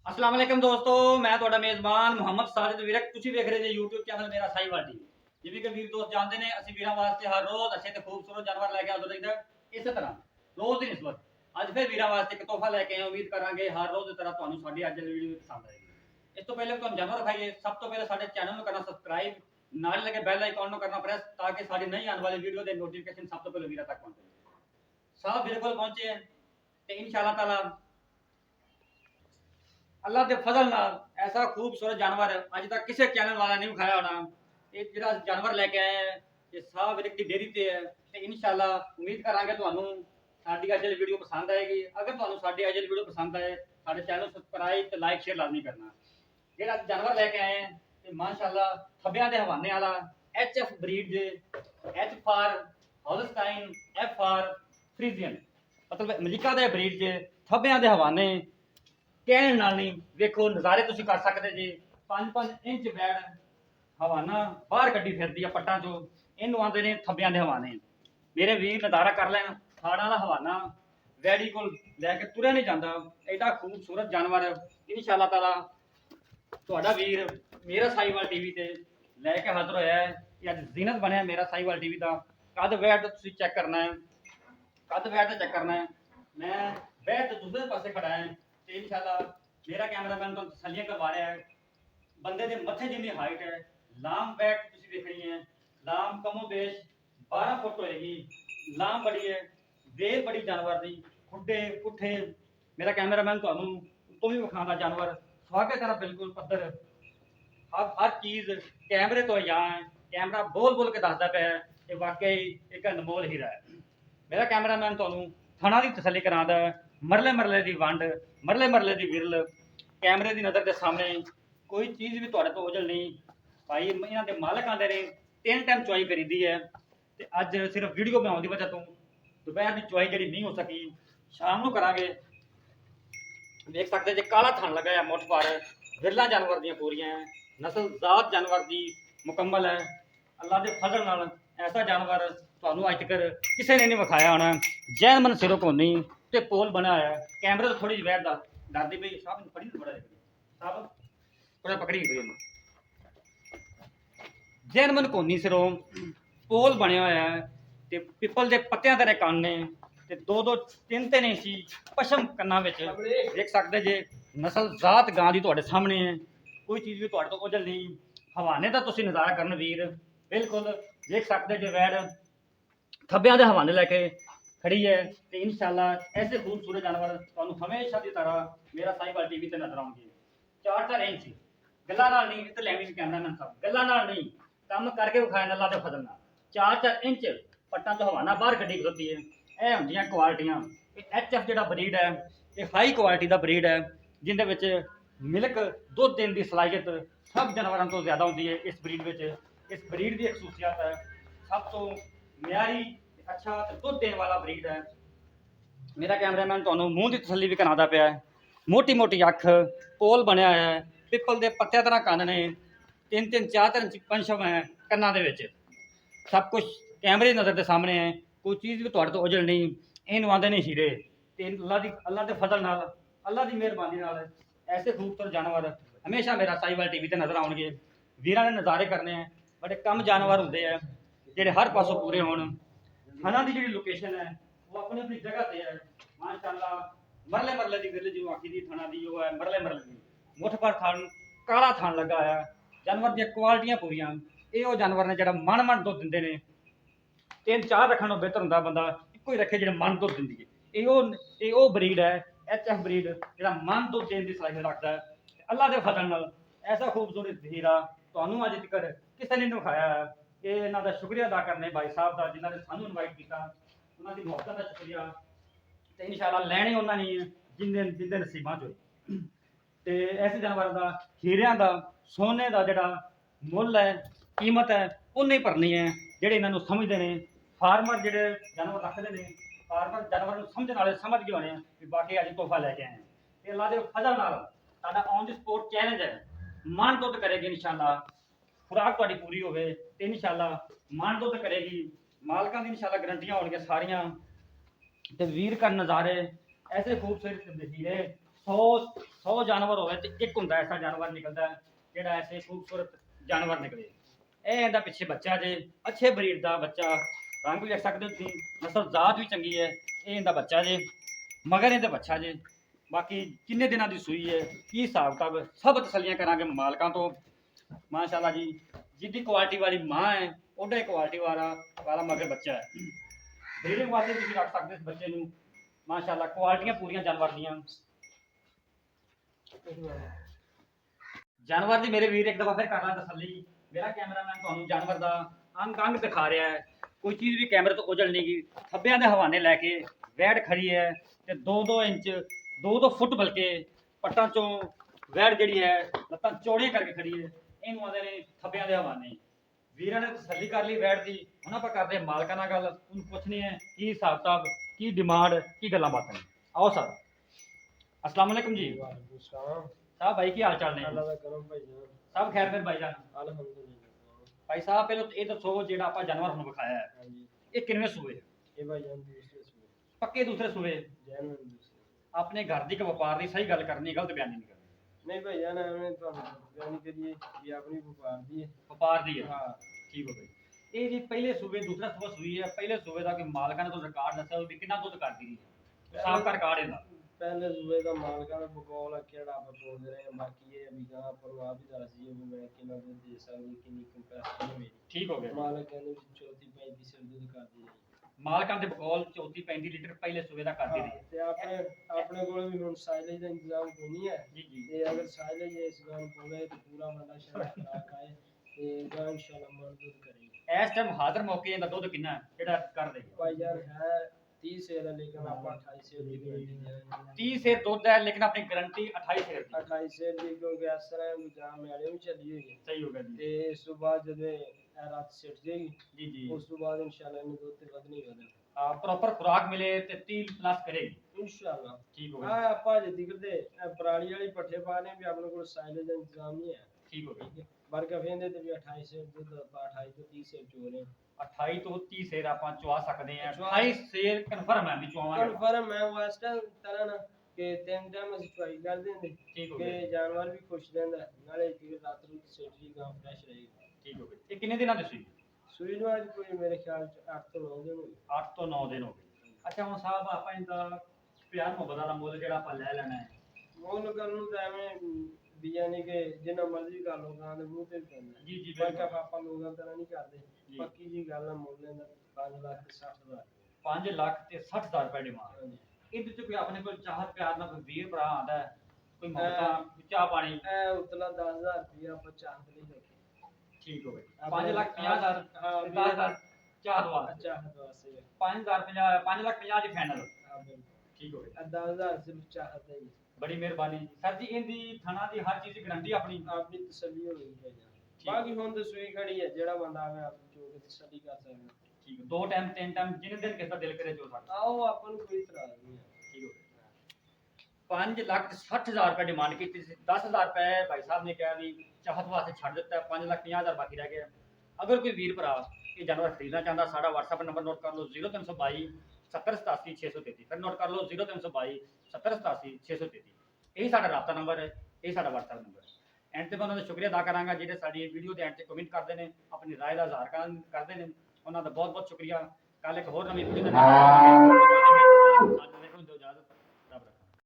अस्सलाम वालेकुम दोस्तों, मैं ਤੁਹਾਡਾ ਮੇਜ਼ਬਾਨ ਮੁਹੰਮਦ ਸਾजिद ਵਿਰਕ। ਤੁਸੀਂ ਵੇਖ ਰਹੇ ਜੇ YouTube ਚੈਨਲ ਮੇਰਾ ਸਾਈਵਾਲ ਟੀਵੀ। ਜਿਵੇਂ ਕਿ ਵੀਰ ਦੋਸਤ ਜਾਣਦੇ ਨੇ, ਅਸੀਂ ਵੀਰਾਂ ਵਾਸਤੇ ਹਰ ਰੋਜ਼ ਅੱਛੇ ਤੇ ਖੂਬਸੂਰਤ ਜਾਨਵਰ ਲੈ ਕੇ ਆਉਂਦੇ ਰਹੀਦਾ। ਇਸੇ ਤਰ੍ਹਾਂ ਰੋਜ਼ ਦੀ ਨਿਸਬਤ ਅੱਜ ਫਿਰ ਵੀਰਾਂ ਵਾਸਤੇ ਇੱਕ ਤੋਹਫਾ ਲੈ ਕੇ ਆਏ। ਉਮੀਦ ਕਰਾਂਗੇ ਹਰ ਰੋਜ਼ ਦੀ ਤਰ੍ਹਾਂ ਤੁਹਾਨੂੰ ਸਾਡੀ ਅੱਜ ਦੀ ਵੀਡੀਓ ਪਸੰਦ ਆਏਗੀ। ਇਸ ਤੋਂ ਪਹਿਲੇ ਤੁਹਾਨੂੰ ਜਾਨਵਰ ਦਿਖਾਈਏ। ਸਭ ਤੋਂ ਪਹਿਲੇ ਸਾਡੇ ਚੈਨਲ ਨੂੰ ਕਰਨਾ ਸਬਸਕ੍ਰਾਈਬ, ਨਾਲ ਲੱਗੇ ਬੈਲ ਆਈਕਨ ਨੂੰ ਕਰਨਾ ਪ੍ਰੈਸ, ਤਾਂ ਕਿ ਸਾਡੀ ਨਈ ਆਉਣ ਵਾਲੀ ਵੀਡੀਓ ਦੇ ਨੋਟੀਫਿਕੇਸ਼ਨ ਸਭ ਤੋਂ ਪਹਿਲੇ ਵੀਰਾਂ ਤੱਕ ਪਹੁੰਚੇ। ਸਾहब बिल्कुल पहुंचे हैं तो इंशाअल्लाह ताला अल्लाह के फजल नाल ऐसा खूबसूरत जानवर अज तक किसी चैनल वाला नहीं विखाया होना। ये जो जानवर लैके आए हैं ये साह विरक की डेयरी से है तो इंशाअल्लाह उम्मीद करांगे तुहानू साडी अज दी वीडियो पसंद आएगी। अगर तुहानू साडी अज दी वीडियो पसंद आए साडे चैनल सबसक्राइब ते लाइक शेयर लाजमी करना। जिहड़ा जानवर लैके आए हैं ये माशाअल्लाह थब्बियां दे हवाने वाला HF ब्रीड जे, H for Holstein, F for Friesian, मतलब अमरीका दे ब्रीड जे थब्बियां दे हवाने कहण नाल नहीं। वेखो नज़ारे तुसीं कर सकदे जे। 5-5 इंच बैड हवाना बाहर कड्डी फिरदी आ पट्टां चों, इहनूं आंदे ने थब्बियां दे हवाने। मेरे वीर नज़ारा कर लैण, थाड़ा दा हवाना वैड़ी कोल लैके तुरिया नहीं जांदा। एडा खूबसूरत जानवर इंशाअल्लाह ताला तुहाडा वीर मेरा साहिवाल टीवी ते लैके हाज़र होया है। कि अज जीनत बनिया मेरा साहिवाल टीवी दा। कद वैट तुसीं चेक करना है, कद वैट चेक करना है। मैं वैट दूसरे पासे खड़ा है तो इंशाअल्लाह मेरा कैमरामैन तो तसल्लियां करवा रहा है। बंदे दे मथे जिन्नी हाइट है, लाम वैट तुसीं देखनी है। लाम कमो बेश 12 फुट होएगी। लाम बड़ी है, वेल बड़ी जानवर दी, खुड्डे पुट्ठे। मेरा कैमरामैन तुहानू उत्तों भी विखांदा जानवर स्वागत करा बिल्कुल पद्धर। हर चीज़ कैमरे तो या है, कैमरा बोल बोल के दसदा पिया है कि वाकई एक अनमोल हीरा है। मेरा कैमरामैन तुहानू थणा की तसल्ली करांदा है। मरले मरले की वंड, मरले मरले की विरल, कैमरे की नज़र के सामने कोई चीज़ भी तुहाडे तो ओझल नहीं। भाई इन्हां दे मालक आंदे ने 3 टाइम चुआई करीदी है तो अज सिर्फ वीडियो बनाउण दी वजह तो दोपहर की चुआई जिहड़ी नहीं हो सकी, शाम नूं करांगे। देख सकते जे काला थन लगा है मुठ पर, विरला जानवर दी पूरियां है, नस्ल जात जानवर की मुकम्मल है। अल्लाह के फजल नाल ऐसा जानवर तुहानू अज तक किसी ने नहीं विखाया होना। जैन मन सिरों को नहीं तो पोल बना है। कैमरे तो थोड़ी जी वैर डरती पई साहब फड़ी बड़ा साहब थोड़ा पकड़ी गई। जैन मन कोनी सिरों पोल बनया होया है ते पिपल के पत्तियां तेरे कन्न ने ते 2-2 3-3 इंची पशम कन्ना विच। देख सकते जे नस्ल जात गां दी तुहाडे सामने है। कोई चीज़ भी तुहाडे तो ओझल नहीं। हवाने का तुसीं नज़ारा करन वीर बिल्कुल देख सकते जे वैर थब्बियां दे हवाने लैके खड़ी है तो इंशाअल्लाह ऐसे खूबसूरत जानवर तुहानू हमेशा की तरह मेरा साहिवाल टीवी ते नजर आउणगे। 4-4 इंच गल्लां नाल नहीं, इधर लैवी कैमरामैन साहब गल्लां नाल नहीं, काम करके विखाया अल्लाह दे फजल नाल। 4-4 इंच पट्टां तो हवाना बाहर कड्डी खलोती है। यह होंदियां क्वालिटियां। HF जिहड़ा ब्रीड है ये हाई क्वालिटी का ब्रीड है जिंदे विच मिल्क दुध देने की सलाहियत सब जानवरों तो ज़्यादा होती है। इस ब्रीड में इस ब्रीड की एक खसूसियत है सब तो म्यारी अच्छा दुध देने वाला ब्रीड है। मेरा कैमरामैन तुहानू मूँह की तसल्ली भी करांदा पिया है। मोटी मोटी अख, पोल बनया है, पिपल के पत्तियां तरह कन्न ने, 3-3 4-3 पंछम है कन्ना दे विच। सब कुछ कैमरे की नज़र के सामने है। कोई चीज़ भी तुहाडे तो ओझल नहीं। इहनूं आंदे ने हीरे ते अल्लाह के फजल नाल, अल्लाह की मेहरबानी नाल ऐसे खूबसूरत जानवर हमेशा मेरा साहिवाल टीवी ते नज़र आउणगे। वीरां ने नज़ारे करने हैं, बड़े कम जानवर होंदे हैं जिहड़े हर पासों पूरे होण। थाना की जिहड़ी लोकेशन है वो अपनी अपनी जगह ते है माशाअल्लाह। मरले मरले की विरल जिहनूं आखी दी थाना की वो है मरले मरले की। मुठ पर थन काला थन लगा है। जानवर दी क्वालिटियां पूरियां। ये वो जानवर ने जिहड़ा मन दुध दिंदे ने। 3-4 रखण नालों बेहतर हुंदा बंदा इक्को ही रखे जिहड़े मन दुध दिंदी है। ये वो ब्रीड है HF ब्रीड जिहड़ा मन दुध देने की सलाहियत रखता है। अल्लाह के फजल नाल ऐसा खूबसूरत हीरा तुहानू अज तक किसी ने नहीं विखाया है। ये इन्हां दा शुक्रिया अदा करने भाई साहब का जिन्होंने सानू इनवाइट किया। उन्होंने मुहब्बत का शुक्रिया तो इंशाअल्लाह लैने उन्होंने नहीं है जिंदे नसीबां च होए। तो ऐसे जानवर का हीरियां का सोने का जिहड़ा मुल है कीमत है उन्हें भरनी है जिहड़े इन्हों समझते हैं। फार्मर जिहड़े जानवर रखते हैं फार्मर जानवर समझने वाले समझ गए होने भी बाकी अज तोहफा लैके आए हैं। अल्लाह के फजल नाल साडा ऑन द स्पॉट चैलेंज है मन दुध करेगी इंशाअल्लाह। खुराक तुहाडी पूरी होवे ते इंशाअल्लाह मन दुध करेगी। मालकां दी इंशाअल्लाह गारंटियां होणगियां सारियां ते वीर का नज़ारे ऐसे खूबसूरत हीरे 100 ਜਾਨਵਰ ਹੋਵੇ ਤੇ ਇੱਕ ਹੁੰਦਾ ਐਸਾ ਜਾਨਵਰ ਨਿਕਲਦਾ ਜਿਹੜਾ ਐਸੇ ਖੂਬਸੂਰਤ ਜਾਨਵਰ ਨਿਕਲੇ। ਇਹ ਇਹਦਾ ਪਿੱਛੇ ਬੱਚਾ ਜੇ, ਅੱਛੇ ਬਰੀਡ ਦਾ ਬੱਚਾ, ਰੰਗ ਵੀ ਦੇਖ ਸਕਦੇ ਹੋ ਤੁਸੀਂ, ਨਸਲ ਜ਼ਾਤ ਵੀ ਚੰਗੀ ਹੈ। ਇਹ ਇਹਦਾ ਬੱਚਾ ਜੇ, ਮਗਰ ਇਹਦਾ ਬੱਚਾ ਜੇ। ਬਾਕੀ ਕਿੰਨੇ ਦਿਨਾਂ ਦੀ ਸੂਈ ਹੈ, ਕੀ ਹਿਸਾਬ ਕਿਤਾਬ, ਸਭ ਤਸੱਲੀਆਂ ਕਰਾਂਗੇ ਮਾਲਕਾਂ ਤੋਂ। ਮਾਸ਼ਾਅੱਲਾ ਜੀ, ਜਿੱਦੀ ਕੁਆਲਿਟੀ ਵਾਲੀ ਮਾਂ ਹੈ ਉਹਦਾ ਹੀ ਕੁਆਲਿਟੀ ਵਾਲਾ ਮਗਰ ਬੱਚਾ ਹੈ। ਬਰੀਡਿੰਗ ਵਾਸਤੇ ਤੁਸੀਂ ਰੱਖ ਸਕਦੇ ਇਸ ਬੱਚੇ ਨੂੰ। ਮਾਸ਼ਾਅੱਲਾ ਕੁਆਲਿਟੀਆਂ ਪੂਰੀਆਂ ਜਾਨਵਰ ਦੀਆਂ। ਜਾਨਵਰ ਦੀ ਮੇਰੇ ਵੀਰ ਇੱਕ ਦਫਾ ਫਿਰ ਕਰ ਲਾਂ ਤਸੱਲੀ। ਮੇਰਾ ਕੈਮਰਾਮੈਨ ਤੁਹਾਨੂੰ ਜਾਨਵਰ ਦਾ ਅੰਗ ਅੰਗ ਦਿਖਾ ਰਿਹਾ ਹੈ, ਕੋਈ ਚੀਜ਼ ਵੀ ਕੈਮਰੇ ਤੋਂ ਉਜਲ ਨਹੀਂ ਗਈ। ਥੱਬਿਆਂ ਦੇ ਹਵਾਨੇ ਲੈ ਕੇ ਵੈੜ ਖੜੀ ਹੈ ਤੇ 2-2 ਇੰਚ 2-2 ਫੁੱਟ ਬਲਕਿ ਪੱਟਾਂ ਚੋਂ ਵੈੜ ਜਿਹੜੀ ਹੈ ਲੱਤਾਂ ਚੌੜੀਆਂ ਕਰਕੇ ਖੜੀ ਹੈ। ਇਹਨੂੰ ਆਉਂਦੇ ਨੇ ਥੱਬਿਆਂ ਦੇ ਹਵਾਨੇ। ਵੀਰਾਂ ਨੇ ਤਸੱਲੀ ਕਰ ਲਈ ਵੈੜ ਦੀ। ਹੁਣ ਆਪਾਂ ਕਰਦੇ ਮਾਲਕਾਂ ਨਾਲ ਗੱਲ, ਉਹਨੂੰ ਪੁੱਛਣੀ ਹੈ ਕੀ ਹਿਸਾਬ ਕਿਤਾਬ, ਕੀ ਡਿਮਾਂਡ, ਕੀ ਗੱਲਾਂ ਬਾਤਾਂ ਨੇ। आओ सर, अस्सलाम वालेकुम जी। साहब भाई की हाल चाल ने? सब खैर फिर भाईजान? भाई साहब पहले ये दसो जेड़ा आपा जानवर हुण विखाया है ये किनवे सूए? ये भाईजान दूसरे सूए। पक्के दूसरे सूए? अपने घर दी के व्यापार दी सही गल करनी, गलत बयानी नहीं करनी। नहीं भाईजान हमें तो बयानी करिए ये अपनी व्यापार दी है। व्यापार दी है? हां ठीक हो गई। ये जी पहले सूबे दूसरा सूबा सूई है, पहले सूबे दा कि मालका ने तो रिकॉर्ड दस्या भी कितना दूध करदी रही है, साफ कर रिकॉर्ड है। पहले सूबे का मालका ने बकौल केड़ा आप बोल रहे हैं, बाकी ये अभी कहां पर आप भी दस दिए भी मैं कितना दूध दे सकदी, कितनी कैपेसिटी है मेरी। ठीक हो गया। मालक कहने 34-35 लीटर दूध कर दी जाए। मालका दे बकौल 34-35 लीटर पहले सूबे दा करदी रही है। ते अपने कोल भी हुन साइलेज दा इंतजाम कोनी है जी जी। ते अगर साइलेज इस गांव हो गए तो पूरा वाला शहर खराब आए ते गांव इंशाल्लाह मन दूध करेंगे। इस टाइम हाजिर मौके दा दूध कितना है जेड़ा कर देगी? भाईजान है 30 सेर है लेकिन आप 28 सेर की गारंटी दे रहे हैं। 30 सेर दूध है लेकिन अपनी गारंटी 28 सेर दी। 28 सेर की क्योंकि इस तरह जाम मेरे भी चली हुई है। सही हो गया जी। ते इस तो बाद जब रात सेट जाएगी जी जी। उस तो बाद इंशाल्लाह इन दूध ते वध नहीं करना। प्रॉपर खुराक मिले ते 30 प्लस करेगी इंशाल्लाह। ठीक हो गया। हां आपा जे दिखदे पराली वाली पट्ठे पाने भी अपने को साइलेज दा इंतजाम नहीं है। ठीक हो गया। बरका फेंदे ते भी 28 सेर दूध 28 तो 30 सेर चोरे 28 ਤੋਂ 30 सेर ਆਪਾਂ ਚਵਾ ਸਕਦੇ ਆ। 28 सेर ਕਨਫਰਮ ਹੈ ਵੀ ਚਵਾਵਾਂਗੇ। कन्फर्म है वो इस तरह ना कि तीन टाइम ਅਸੀਂ ਚਵਾਈ ਕਰ ਦਿੰਦੇ ठीक हो कि गया। जानवर भी खुश रहंदा नाले कि रात ਨੂੰ सेट ਦੀ ਗਾਂ ਫਰੈਸ਼ ਰਹੇਗੀ। ठीक हो गया। ਇਹ ਕਿੰਨੇ ਦਿਨਾਂ ਦੀ ਸੀ? ਸੂਈ ਨੂੰ ਅੱਜ ਕੋਈ ਮੇਰੇ ਖਿਆਲ ਚ 8 ਤੋਂ 9 ਦਿਨ ਹੋ ਗਏ। 8 ਤੋਂ 9 ਦਿਨ ਹੋ ਗਏ। ਅੱਛਾ ਹੁਣ ਸਾਹਿਬ ਆਪਾਂ ਇਹਦਾ ਪਿਆਰ ਮੁਹੱਬਤ ਦਾ ਮੁੱਲ ਜਿਹੜਾ ਆਪਾਂ ਲੈ ਲੈਣਾ ਹੈ ਮੁੱਲ ਕਰਨ ਨੂੰ ਤਾਂ ਐਵੇਂ ਵੀ ਯਾਨੀ ਕਿ ਜਿੰਨਾ ਮਰਜ਼ੀ ਕਰ ਲਓ ਗਾਂ ਦੇ ਮੂੰਹ ਤੇ ਪੈਂਦਾ। ਜੀ ਜੀ ਬਰਕਾ ਬਿਲਕੁਲ। ਆਪਾਂ ਲੋਕਾਂ ਤਰ੍ਹਾਂ ਨਹੀਂ ਕਰਦੇ ਪੱਕੀ ਜੀ ਗੱਲ ਆ ਮੁੱਲ ਇਹਦਾ 5,60,000 5 ਲੱਖ ਤੇ 60,000 ਰੁਪਏ ਡਿਮਾਂਡ। ਹਾਂਜੀ। ਇਹਦੇ ਚ ਕੋਈ ਆਪਣੇ ਕੋਲ ਚਾਹਤ ਪਿਆਰ ਨਾਲ ਕੋਈ ਵੀਰ ਭਰਾ ਆਂਦਾ ਹੈ ਕੋਈ ਮੌਕਾ ਚਾਹ ਪਾਣੀ? ਐ ਉਤਲਾ 10,000 ਰੁਪਇਆ ਆਪਾਂ ਚਾਹਤ ਨਹੀਂ ਰੱਖੀ। ਠੀਕ ਹੋ ਗਈ। 5,50,000 ਹਾਂ 10,000 ਚਾਹਤ ਵਾਸਤੇ। ਚਾਹਤ ਵਾਸਤੇ 5,50,000 5,50,000 ਦੀ ਫਾਈਨਲ। ਹਾਂ ਬਿਲਕੁਲ ਠੀਕ ਹੋ ਗਈ। 10,000 ਸਿਰਫ ਚਾਹਤ ਹੈ ਜੀ। ਬੜੀ ਮਿਹਰਬਾਨੀ ਸਰ ਜੀ। ਇਹਦੀ ਥਣਾ ਦੀ ਹਰ ਚੀਜ਼ ਦੀ ਗਾਰੰਟੀ ਆਪਣੀ ਆਪਣੀ ਤਸੱਲੀ ਹੋਈ ਹੈ ਜੀ। ਬਾਕੀ ਹੁਣ ਤਾਂ ਸੂਈ ਖੜੀ ਹੈ ਜਿਹੜਾ ਬੰਦਾ ਆਵੇ ਆਪ ਜੋ ਕੇ ਤਸੱਲੀ ਕਰ ਸਕਦਾ। ਠੀਕ ਹੈ। 2 ਟਾਈਮ 3 ਟਾਈਮ ਜਿੰਨੇ ਦਿਨ ਕਿਸੇ ਦਾ ਦਿਲ ਕਰੇ ਚੋ ਸਕਦਾ। ਆਓ ਆਪਾਂ ਨੂੰ ਕੋਈ ਇਤਰਾਜ਼ ਨਹੀਂ ਹੈ। ਠੀਕ ਹੋ ਗਿਆ। 5,60,000 ਰੁਪਏ ਡਿਮਾਂਡ ਕੀਤੀ ਸੀ। 10,000 ਰੁਪਏ ਭਾਈ ਸਾਹਿਬ ਨੇ ਕਿਹਾ ਵੀ ਚਾਹਤ ਵਾਸਤੇ ਛੱਡ ਦਿੱਤਾ। 5,50,000 ਬਾਕੀ ਰਹਿ ਗਿਆ। ਅਗਰ ਕੋਈ ਵੀਰ ਭਰਾ ਇਹ ਜਾਨਵਰ ਖਰੀਦਣਾ ਚਾਹੁੰਦਾ ਸਾਡਾ WhatsApp ਨੰਬਰ ਨੋਟ ਕਰ ਲਓ 0322 7087 633। ਫਿਰ ਨੋਟ ਕਰ ਲਓ 0322 7087 633। ਇਹੀ ਸਾਡਾ ਰਾਬਤਾ ਨੰਬਰ ਹੈ, ਇਹ ਸਾਡਾ WhatsApp ਨੰਬਰ ਹੈ। ਐਂਡ ਤੇ ਮੈਂ ਉਹਨਾਂ ਦਾ ਸ਼ੁਕਰੀਆ ਅਦਾ ਕਰਾਂਗਾ ਜਿਹੜੇ ਸਾਡੀ ਵੀਡੀਓ ਦੇ ਐਂਡ ਤੇ ਕਮੈਂਟ ਕਰਦੇ ਨੇ, ਆਪਣੀ ਰਾਏ ਦਾ ਇਜ਼ਹਾਰ ਕਰਦੇ ਨੇ। ਉਹਨਾਂ ਦਾ ਬਹੁਤ ਬਹੁਤ ਸ਼ੁਕਰੀਆ। ਕੱਲ ਇੱਕ ਹੋਰ ਨਵੀਂ ਵੀਡੀਓ ਦੇ ਨਾਲ